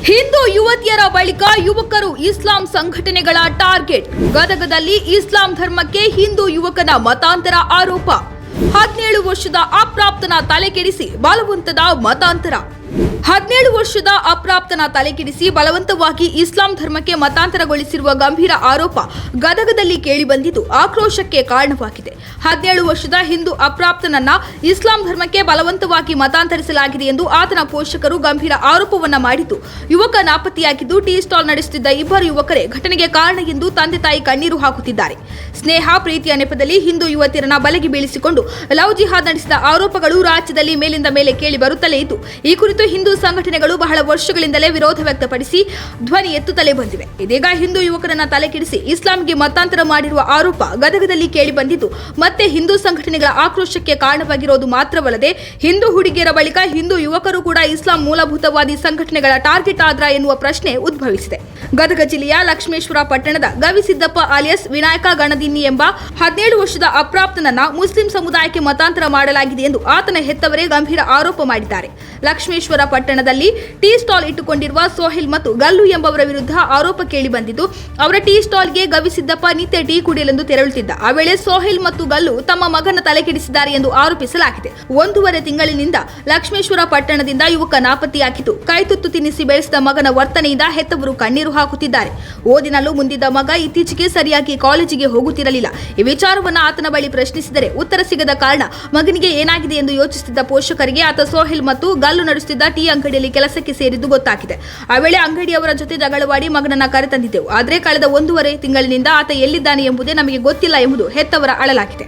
ಹಿಂದೂ ಯುವತಿಯರ ಬಳಿಕ ಯುವಕರು ಇಸ್ಲಾಂ ಸಂಘಟನೆಗಳ ಟಾರ್ಗೆಟ್. ಗದಗದಲ್ಲಿ ಇಸ್ಲಾಂ ಧರ್ಮಕ್ಕೆ ಹಿಂದೂ ಯುವಕನ ಮತಾಂತರ ಆರೋಪ. 17 ವರ್ಷದ ಅಪ್ರಾಪ್ತನ ತಲೆಕೆಡಿಸಿ ಬಲವಂತದ ಮತಾಂತರ. 17 ವರ್ಷದ ಅಪ್ರಾಪ್ತನ ತಲೆಕೆಡಿಸಿ ಬಲವಂತವಾಗಿ ಇಸ್ಲಾಂ ಧರ್ಮಕ್ಕೆ ಮತಾಂತರಗೊಳಿಸಿರುವ ಗಂಭೀರ ಆರೋಪ ಗದಗದಲ್ಲಿ ಕೇಳಿಬಂದಿದ್ದು ಆಕ್ರೋಶಕ್ಕೆ ಕಾರಣವಾಗಿದೆ. 17 ವರ್ಷದ ಹಿಂದೂ ಅಪ್ರಾಪ್ತನನ್ನ ಇಸ್ಲಾಂ ಧರ್ಮಕ್ಕೆ ಬಲವಂತವಾಗಿ ಮತಾಂತರಿಸಲಾಗಿದೆ ಎಂದು ಆತನ ಪೋಷಕರು ಗಂಭೀರ ಆರೋಪವನ್ನ ಮಾಡಿದ್ದು, ಯುವಕ ನಾಪತ್ತೆಯಾಗಿದ್ದು ಟೀ ಸ್ಟಾಲ್ ನಡೆಸುತ್ತಿದ್ದ ಇಬ್ಬರು ಯುವಕರೇ ಘಟನೆಗೆ ಕಾರಣ ಎಂದು ತಂದೆ ತಾಯಿ ಕಣ್ಣೀರು ಹಾಕುತ್ತಿದ್ದಾರೆ. ಸ್ನೇಹ ಪ್ರೀತಿಯ ನೆಪದಲ್ಲಿ ಹಿಂದೂ ಯುವತಿಯರನ್ನ ಬಲೆಗೆ ಬೀಳಿಸಿಕೊಂಡು ಲವ್ ಜಿಹಾದ್ ನಡೆಸಿದ ಆರೋಪಗಳು ರಾಜ್ಯದಲ್ಲಿ ಮೇಲಿಂದ ಮೇಲೆ ಕೇಳಿ ಬರುತ್ತಲೇ ಇದ್ದು, ಈ ಕುರಿತು ಹಿಂದೂ ಸಂಘಟನೆಗಳು ಬಹಳ ವರ್ಷಗಳಿಂದಲೇ ವಿರೋಧ ವ್ಯಕ್ತಪಡಿಸಿ ಧ್ವನಿ ಎತ್ತುತ್ತಲೇ ಬಂದಿವೆ. ಇದೀಗ ಹಿಂದೂ ಯುವಕರನ್ನ ತಲೆಕೆಡಿಸಿ ಇಸ್ಲಾಂಗೆ ಮತಾಂತರ ಮಾಡಿರುವ ಆರೋಪ ಗದಗದಲ್ಲಿ ಕೇಳಿ ಬಂದಿದ್ದು ಮತ್ತೆ ಹಿಂದೂ ಸಂಘಟನೆಗಳ ಆಕ್ರೋಶಕ್ಕೆ ಕಾರಣವಾಗಿರೋದು ಮಾತ್ರವಲ್ಲದೆ ಹಿಂದೂ ಹುಡುಗಿಯರ ಬಳಿಕ ಹಿಂದೂ ಯುವಕರು ಕೂಡ ಇಸ್ಲಾಂ ಮೂಲಭೂತವಾದಿ ಸಂಘಟನೆಗಳ ಟಾರ್ಗೆಟ್ ಆದ್ರ ಎನ್ನುವ ಪ್ರಶ್ನೆ ಉದ್ಭವಿಸಿದೆ. ಗದಗ ಜಿಲ್ಲೆಯ ಲಕ್ಷ್ಮೇಶ್ವರ ಪಟ್ಟಣದ ಗವಿಸಿದ್ದಪ್ಪ ಆಲಿಯಸ್ ವಿನಾಯಕ ಗಣದಿನ್ನಿ ಎಂಬ 17 ವರ್ಷದ ಅಪ್ರಾಪ್ತನನ್ನ ಮುಸ್ಲಿಂ ಸಮುದಾಯಕ್ಕೆ ಮತಾಂತರ ಮಾಡಲಾಗಿದೆ ಎಂದು ಆತನ ಹೆತ್ತವರೇ ಗಂಭೀರ ಆರೋಪ ಮಾಡಿದ್ದಾರೆ. ಲಕ್ಷ್ಮೇಶ್ವರ ಪಟ್ಟಣದಲ್ಲಿ ಟೀ ಸ್ಟಾಲ್ ಇಟ್ಟುಕೊಂಡಿರುವ ಸೋಹಿಲ್ ಮತ್ತು ಗಲ್ಲು ಎಂಬವರ ವಿರುದ್ಧ ಆರೋಪ ಕೇಳಿ ಬಂದಿದ್ದು, ಅವರ ಟೀ ಸ್ಟಾಲ್ಗೆ ಗವಿಸಿದ್ದಪ್ಪ ನಿತ್ಯ ಟೀ ಕುಡಿಯಲೆಂದು ತೆರಳುತ್ತಿದ್ದ. ಆ ವೇಳೆ ಸೋಹಿಲ್ ಮತ್ತು ಗಲ್ಲು ತಮ್ಮ ಮಗನ ತಲೆಕೆಡಿಸಿದ್ದಾರೆ ಎಂದು ಆರೋಪಿಸಲಾಗಿದೆ. 1.5 ತಿಂಗಳಿನಿಂದ ಲಕ್ಷ್ಮೇಶ್ವರ ಪಟ್ಟಣದಿಂದ ಯುವಕ ನಾಪತ್ತೆಯಾಗಿದ್ದು, ಕೈತುತ್ತು ತಿನ್ನಿಸಿ ಬೆಳೆಸಿದ ಮಗನ ವರ್ತನೆಯಿಂದ ಹೆತ್ತವರು ಕಣ್ಣೀರು ಹಾಕುತ್ತಿದ್ದಾರೆ. ಓದಿನಲ್ಲೂ ಮುಂದಿದ್ದ ಮಗ ಇತ್ತೀಚೆಗೆ ಸರಿಯಾಗಿ ಕಾಲೇಜಿಗೆ ಹೋಗುತ್ತಿರಲಿಲ್ಲ. ಈ ವಿಚಾರವನ್ನ ಆತನ ಬಳಿ ಪ್ರಶ್ನಿಸಿದರೆ ಉತ್ತರ ಸಿಗದ ಕಾರಣ ಮಗನಿಗೆ ಏನಾಗಿದೆ ಎಂದು ಯೋಚಿಸುತ್ತಿದ್ದ ಪೋಷಕರಿಗೆ ಆತ ಸೋಹಿಲ್ ಮತ್ತು ಗಲ್ಲು ನಡೆಸುತ್ತಿದ್ದ ಟೀ ಅಂಗಡಿಯಲ್ಲಿ ಕೆಲಸಕ್ಕೆ ಸೇರಿದ್ದು ಗೊತ್ತಾಗಿದೆ. ಆ ವೇಳೆ ಅಂಗಡಿಯವರ ಜೊತೆ ಜಗಳವಾಡಿ ಮಗನನ್ನ ಕರೆತಂದಿದ್ದೆವು. ಆದರೆ ಕಳೆದ 1.5 ತಿಂಗಳಿನಿಂದ ಆತ ಎಲ್ಲಿದ್ದಾನೆ ಎಂಬುದೇ ನಮಗೆ ಗೊತ್ತಿಲ್ಲ ಎಂಬುದು ಹೆತ್ತವರ ಅಳಲಾಗಿದೆ.